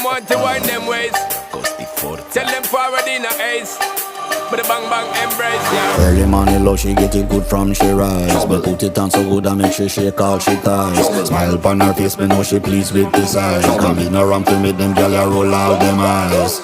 them want to wind them ways. Tell them forward in a ace. But the bang bang embrace, yeah. Early morning love, she get it good from she rise. But put it on so good and make she shake all she ties. Smile upon her face, me know she pleased with this eyes. Come in around to make them gyal a roll out them eyes.